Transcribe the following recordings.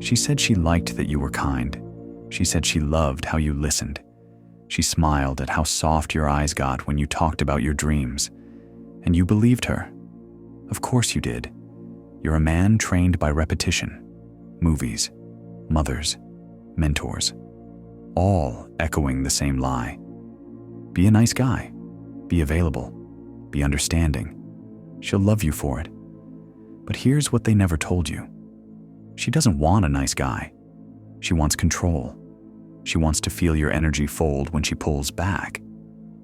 She said she liked that you were kind. She said she loved how you listened. She smiled at how soft your eyes got when you talked about your dreams. And you believed her. Of course you did. You're a man trained by repetition. Movies, mothers, mentors, all echoing the same lie. Be a nice guy. Be available. Be understanding. She'll love you for it. But here's what they never told you. She doesn't want a nice guy. She wants control. She wants to feel your energy fold when she pulls back.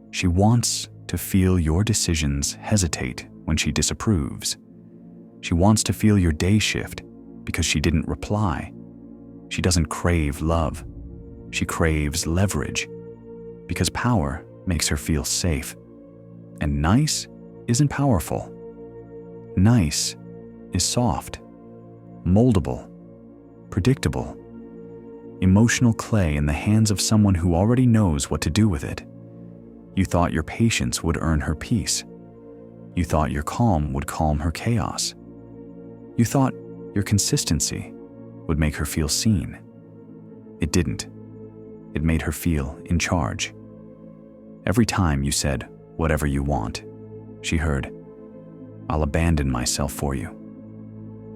She wants to feel your decisions hesitate when she disapproves. She wants to feel your day shift because she didn't reply. She doesn't crave love. She craves leverage because power makes her feel safe. And nice isn't powerful. Nice is soft, moldable, predictable, emotional clay in the hands of someone who already knows what to do with it. You thought your patience would earn her peace. You thought your calm would calm her chaos. You thought your consistency would make her feel seen. It didn't. It made her feel in charge. Every time you said, "Whatever you want," she heard, "I'll abandon myself for you."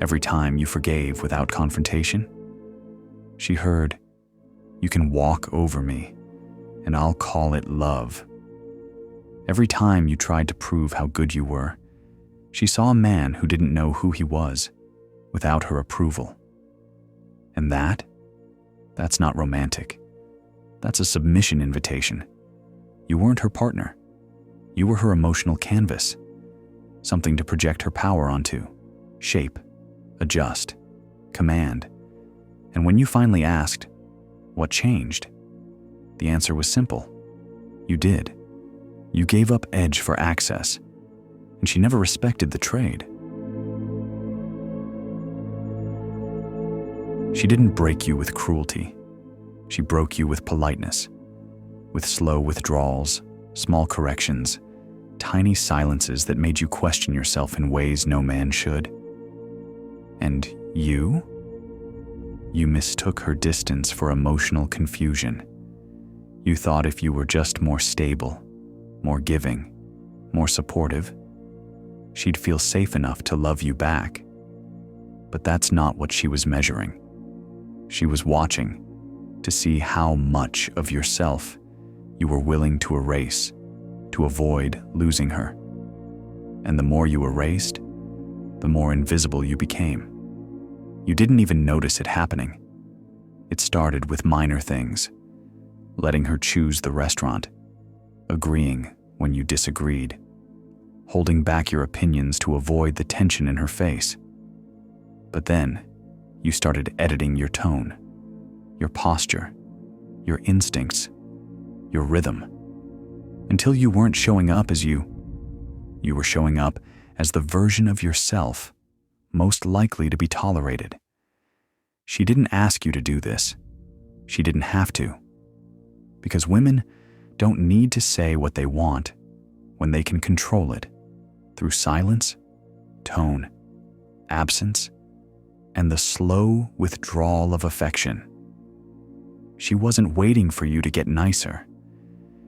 Every time you forgave without confrontation, she heard, "You can walk over me, and I'll call it love." Every time you tried to prove how good you were, she saw a man who didn't know who he was without her approval. And that's not romantic. That's a submission invitation. You weren't her partner. You were her emotional canvas, something to project her power onto, shape, adjust, command. And when you finally asked, "What changed?" the answer was simple. You did. You gave up edge for access, and she never respected the trade. She didn't break you with cruelty. She broke you with politeness, with slow withdrawals, small corrections, tiny silences that made you question yourself in ways no man should. And you mistook her distance for emotional confusion. You thought if you were just more stable, more giving, more supportive, she'd feel safe enough to love you back. But that's not what she was measuring. She was watching to see how much of yourself you were willing to erase to avoid losing her. And the more you erased, the more invisible you became. You didn't even notice it happening. It started with minor things, letting her choose the restaurant, agreeing when you disagreed, holding back your opinions to avoid the tension in her face. But then, you started editing your tone, your posture, your instincts, your rhythm, until you weren't showing up as you were showing up as the version of yourself most likely to be tolerated. She didn't ask you to do this. She didn't have to. Because women don't need to say what they want when they can control it through silence, tone, absence, and the slow withdrawal of affection. She wasn't waiting for you to get nicer.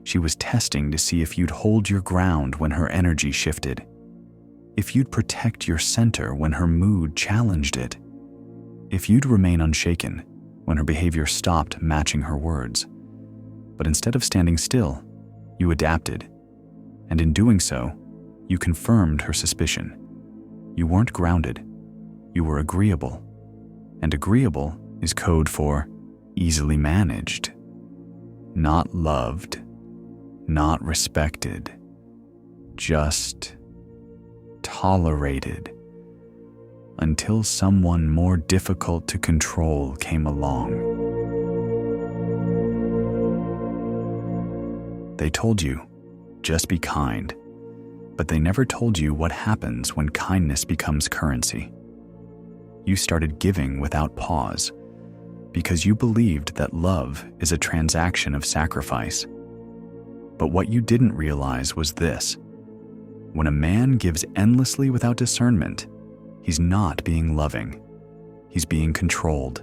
She was testing to see if you'd hold your ground when her energy shifted, if you'd protect your center when her mood challenged it, if you'd remain unshaken when her behavior stopped matching her words. But instead of standing still, you adapted, and in doing so, you confirmed her suspicion. You weren't grounded, you were agreeable, and agreeable is code for easily managed, not loved, not respected, just tolerated, until someone more difficult to control came along. They told you, just be kind, but they never told you what happens when kindness becomes currency. You started giving without pause because you believed that love is a transaction of sacrifice. But what you didn't realize was this: when a man gives endlessly without discernment, he's not being loving. He's being controlled.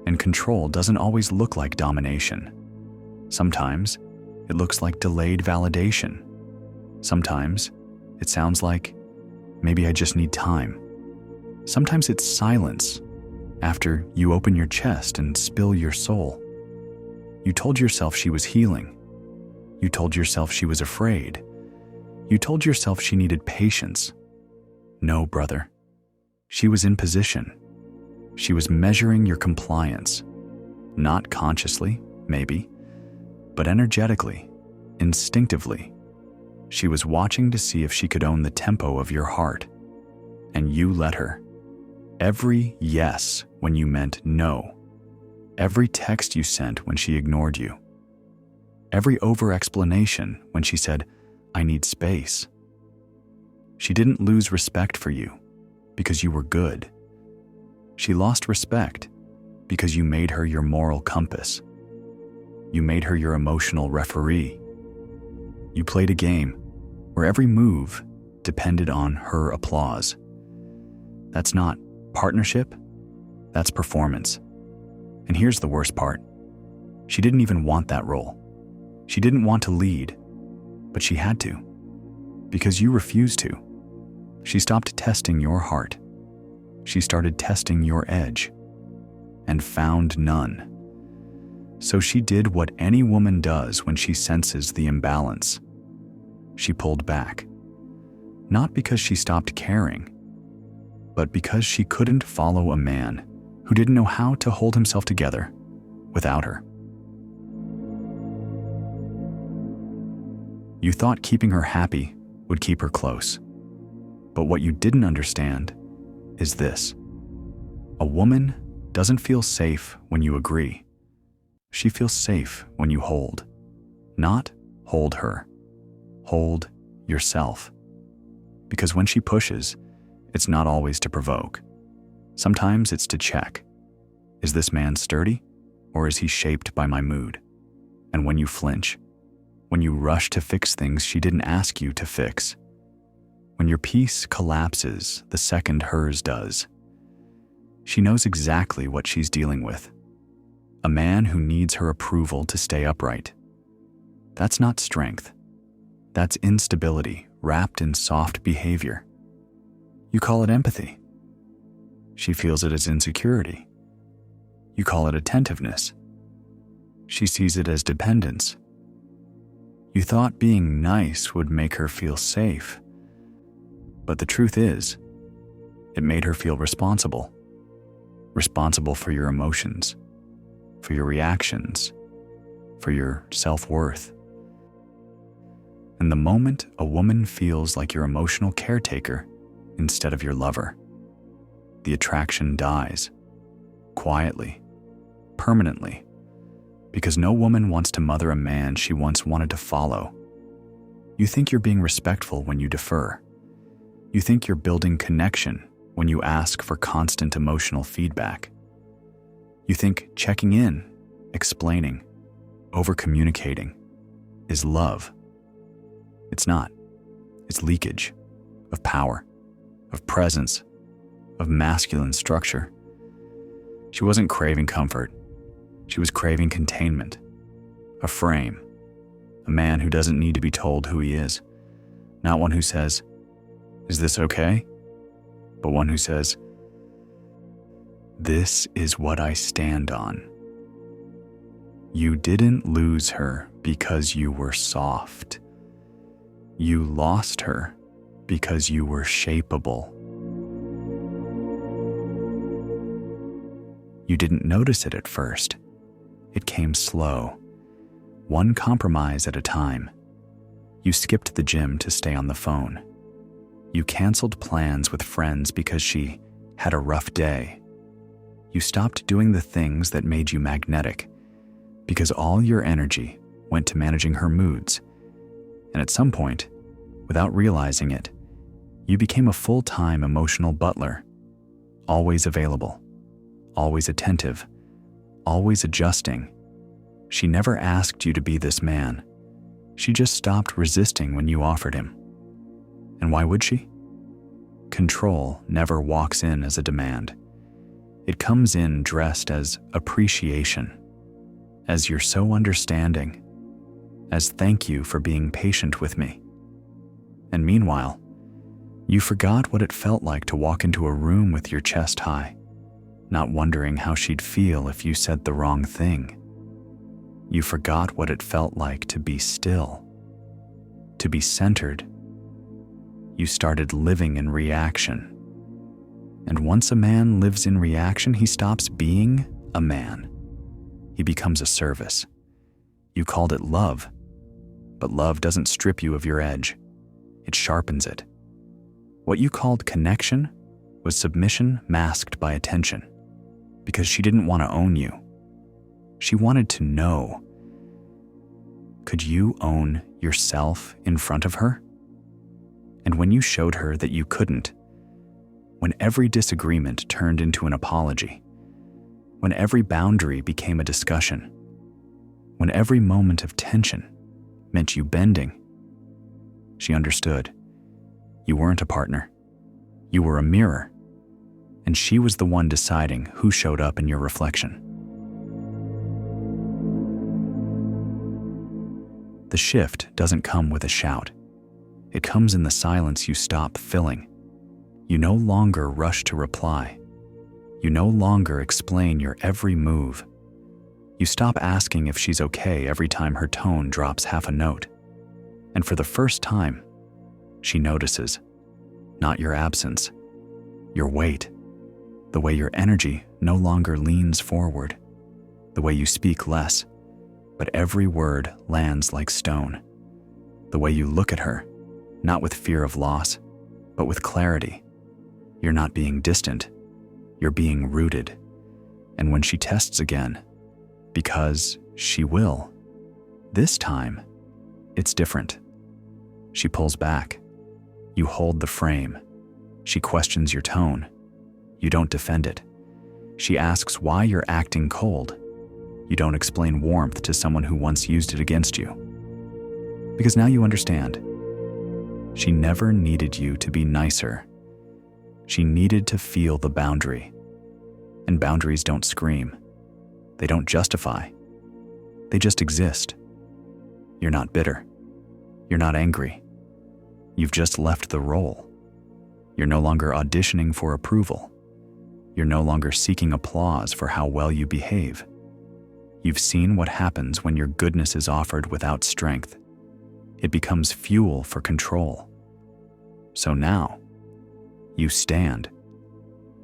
And control doesn't always look like domination. Sometimes it looks like delayed validation. Sometimes it sounds like, maybe I just need time. Sometimes it's silence after you open your chest and spill your soul. You told yourself she was healing. You told yourself she was afraid. You told yourself she needed patience. No, brother. She was in position. She was measuring your compliance. Not consciously, maybe, but energetically, instinctively. She was watching to see if she could own the tempo of your heart. And you let her. Every yes when you meant no. Every text you sent when she ignored you. Every over-explanation when she said, I need space. She didn't lose respect for you because you were good. She lost respect because you made her your moral compass. You made her your emotional referee. You played a game where every move depended on her applause. That's not partnership, that's performance. And here's the worst part. She didn't even want that role. She didn't want to lead, but she had to, because you refused to. She stopped testing your heart. She started testing your edge, and found none. So she did what any woman does when she senses the imbalance. She pulled back, not because she stopped caring, but because she couldn't follow a man who didn't know how to hold himself together without her. You thought keeping her happy would keep her close. But what you didn't understand is this. A woman doesn't feel safe when you agree. She feels safe when you hold. Not hold her. Hold yourself. Because when she pushes, it's not always to provoke. Sometimes it's to check. Is this man sturdy, or is he shaped by my mood? And when you flinch, when you rush to fix things she didn't ask you to fix, when your peace collapses the second hers does, she knows exactly what she's dealing with. A man who needs her approval to stay upright. That's not strength. That's instability wrapped in soft behavior. You call it empathy. She feels it as insecurity. You call it attentiveness. She sees it as dependence. You thought being nice would make her feel safe. But the truth is, it made her feel responsible. Responsible for your emotions, for your reactions, for your self-worth. And the moment a woman feels like your emotional caretaker instead of your lover, the attraction dies, quietly, permanently, because no woman wants to mother a man she once wanted to follow. You think you're being respectful when you defer. You think you're building connection when you ask for constant emotional feedback. You think checking in, explaining, over-communicating is love. It's not. It's leakage of power, of presence, of masculine structure. She wasn't craving comfort. She was craving containment, a frame, a man who doesn't need to be told who he is, not one who says, "Is this okay?" but one who says, "This is what I stand on." You didn't lose her because you were soft. You lost her because you were shapeable. You didn't notice it at first. It came slow, one compromise at a time. You skipped the gym to stay on the phone. You canceled plans with friends because she had a rough day. You stopped doing the things that made you magnetic because all your energy went to managing her moods. And at some point, without realizing it, you became a full-time emotional butler, always available, always attentive, always adjusting. She never asked you to be this man. She just stopped resisting when you offered him. And why would she? Control never walks in as a demand. It comes in dressed as appreciation, as "you're so understanding," as "thank you for being patient with me." And meanwhile, you forgot what it felt like to walk into a room with your chest high, not wondering how she'd feel if you said the wrong thing. You forgot what it felt like to be still, to be centered. You started living in reaction. And once a man lives in reaction, he stops being a man. He becomes a service. You called it love, but love doesn't strip you of your edge. It sharpens it. What you called connection was submission masked by attention, because she didn't want to own you. She wanted to know. Could you own yourself in front of her? And when you showed her that you couldn't, when every disagreement turned into an apology, when every boundary became a discussion, when every moment of tension meant you bending, she understood. You weren't a partner. You were a mirror, and she was the one deciding who showed up in your reflection. The shift doesn't come with a shout. It comes in the silence you stop filling. You no longer rush to reply. You no longer explain your every move. You stop asking if she's okay every time her tone drops half a note. And for the first time, she notices, not your absence, your weight, the way your energy no longer leans forward, the way you speak less, but every word lands like stone, the way you look at her, not with fear of loss, but with clarity. You're not being distant, you're being rooted. And when she tests again, because she will, this time, it's different. She pulls back. You hold the frame. She questions your tone. You don't defend it. She asks why you're acting cold. You don't explain warmth to someone who once used it against you. Because now you understand. She never needed you to be nicer. She needed to feel the boundary. And boundaries don't scream. They don't justify. They just exist. You're not bitter. You're not angry. You've just left the role. You're no longer auditioning for approval. You're no longer seeking applause for how well you behave. You've seen what happens when your goodness is offered without strength. It becomes fuel for control. So now, you stand,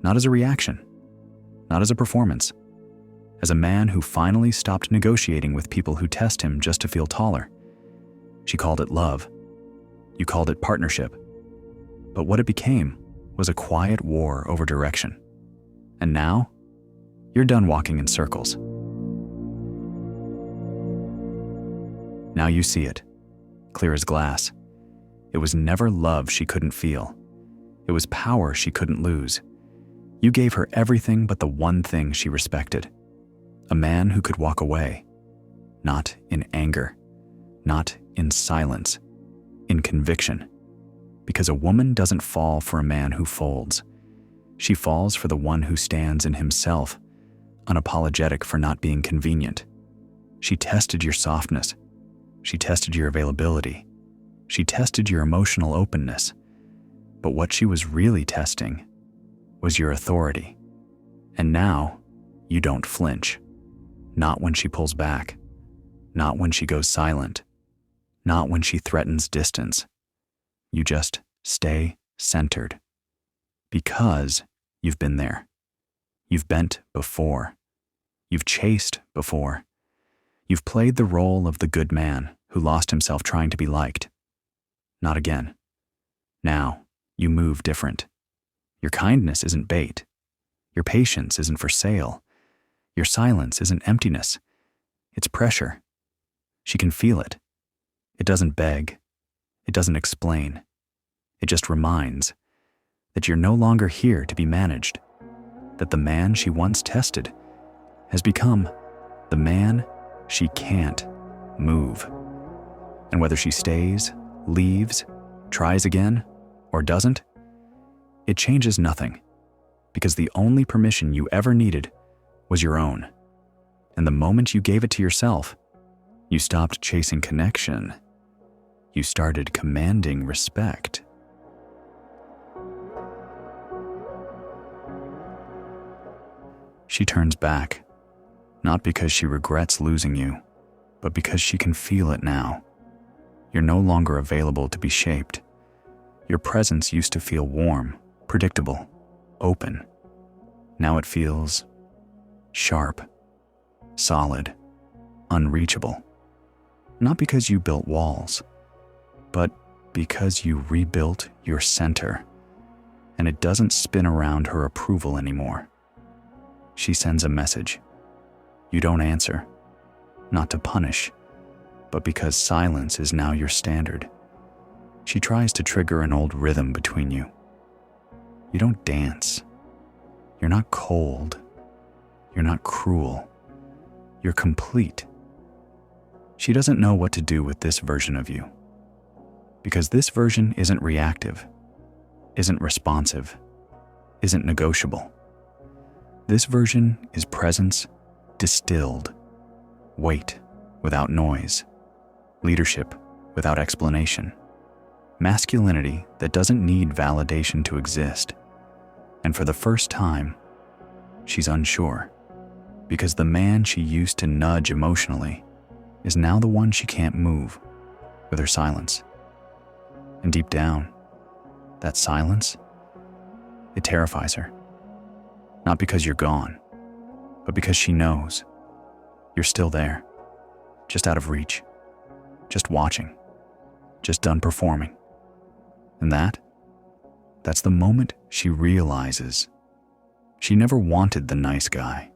not as a reaction, not as a performance, as a man who finally stopped negotiating with people who test him just to feel taller. She called it love. You called it partnership. But what it became was a quiet war over direction. And now, you're done walking in circles. Now you see it, clear as glass. It was never love she couldn't feel. It was power she couldn't lose. You gave her everything but the one thing she respected. A man who could walk away, not in anger, not in silence, in conviction. Because a woman doesn't fall for a man who folds. She falls for the one who stands in himself, unapologetic for not being convenient. She tested your softness. She tested your availability. She tested your emotional openness. But what she was really testing was your authority. And now, you don't flinch. Not when she pulls back. Not when she goes silent. Not when she threatens distance. You just stay centered. Because you've been there. You've bent before. You've chased before. You've played the role of the good man who lost himself trying to be liked. Not again. Now, you move different. Your kindness isn't bait. Your patience isn't for sale. Your silence isn't emptiness. It's pressure. She can feel it. It doesn't beg. It doesn't explain. It just reminds that you're no longer here to be managed, that the man she once tested has become the man she can't move. And whether she stays, leaves, tries again, or doesn't, it changes nothing. because the only permission you ever needed was your own. And the moment you gave it to yourself, you stopped chasing connection. You started commanding respect. She turns back, not because she regrets losing you, but because she can feel it now. You're no longer available to be shaped. Your presence used to feel warm, predictable, open. Now it feels sharp, solid, unreachable. Not because you built walls, but because you rebuilt your center, and it doesn't spin around her approval anymore. She sends a message. You don't answer, not to punish, but because silence is now your standard. She tries to trigger an old rhythm between you. You don't dance. You're not cold. You're not cruel. You're complete. She doesn't know what to do with this version of you, because this version isn't reactive, isn't responsive, isn't negotiable. This version is presence distilled, weight without noise, leadership without explanation, masculinity that doesn't need validation to exist. And for the first time, she's unsure, because the man she used to nudge emotionally is now the one she can't move with her silence. And deep down, that silence, it terrifies her. Not because you're gone, but because she knows you're still there, just out of reach, just watching, just done performing. And that's the moment she realizes she never wanted the nice guy.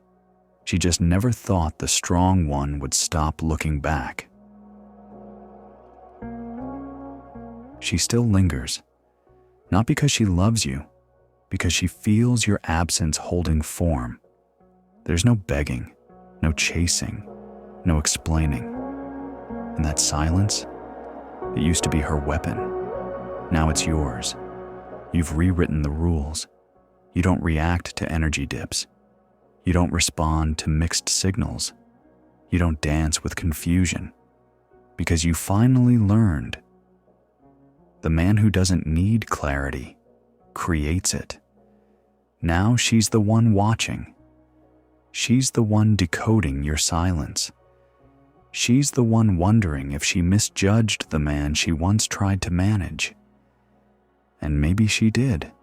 She just never thought the strong one would stop looking back. She still lingers, not because she loves you, because she feels your absence holding form. There's no begging, no chasing, no explaining. And that silence, it used to be her weapon. Now it's yours. You've rewritten the rules. You don't react to energy dips. You don't respond to mixed signals. You don't dance with confusion, because you finally learned the man who doesn't need clarity creates it. Now she's the one watching. She's the one decoding your silence. She's the one wondering if she misjudged the man she once tried to manage. And maybe she did,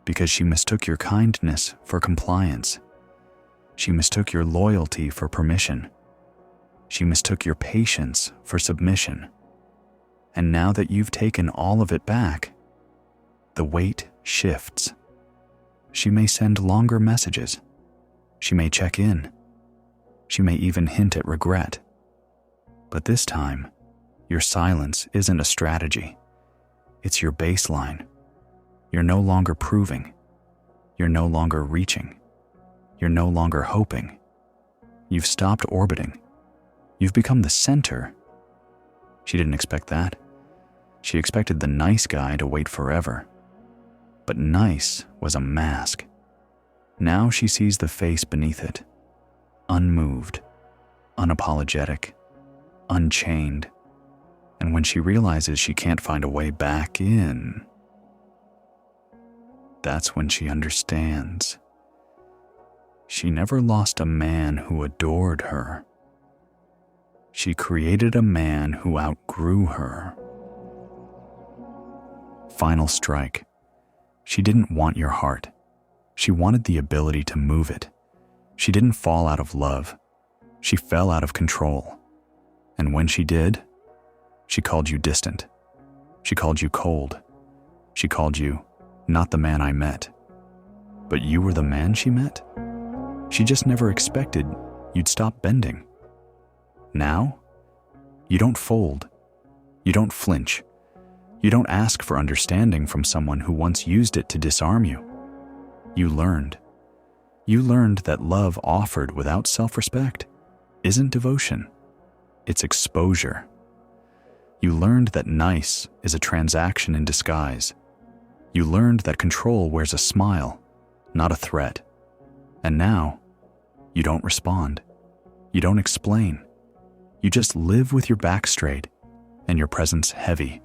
because she mistook your kindness for compliance. She mistook your loyalty for permission. She mistook your patience for submission. And now that you've taken all of it back, the weight shifts. She may send longer messages. She may check in. She may even hint at regret. But this time, your silence isn't a strategy. It's your baseline. You're no longer proving. You're no longer reaching. You're no longer hoping. You've stopped orbiting. You've become the center. She didn't expect that. She expected the nice guy to wait forever. But nice was a mask. Now she sees the face beneath it, unmoved, unapologetic, unchained. And when she realizes she can't find a way back in, that's when she understands. She never lost a man who adored her. She created a man who outgrew her. Final strike. She didn't want your heart. She wanted the ability to move it. She didn't fall out of love. She fell out of control. And when she did, she called you distant. She called you cold. She called you not the man I met. But you were the man she met? She just never expected you'd stop bending. Now, you don't fold. You don't flinch. You don't ask for understanding from someone who once used it to disarm you. You learned. You learned that love offered without self-respect isn't devotion. It's exposure. You learned that nice is a transaction in disguise. You learned that control wears a smile, not a threat. And now, you don't respond. You don't explain. You just live with your back straight and your presence heavy,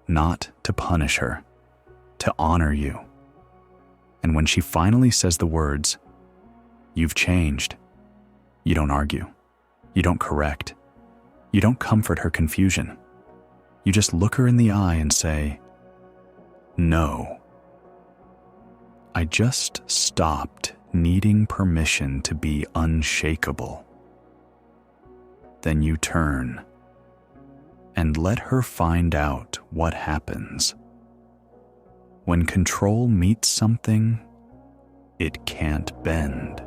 not to punish her, to honor you. And when she finally says the words, "You've changed," you don't argue. You don't correct. You don't comfort her confusion. You just look her in the eye and say, "No. I just stopped needing permission to be unshakable." Then you turn and let her find out what happens. When control meets something it can't bend.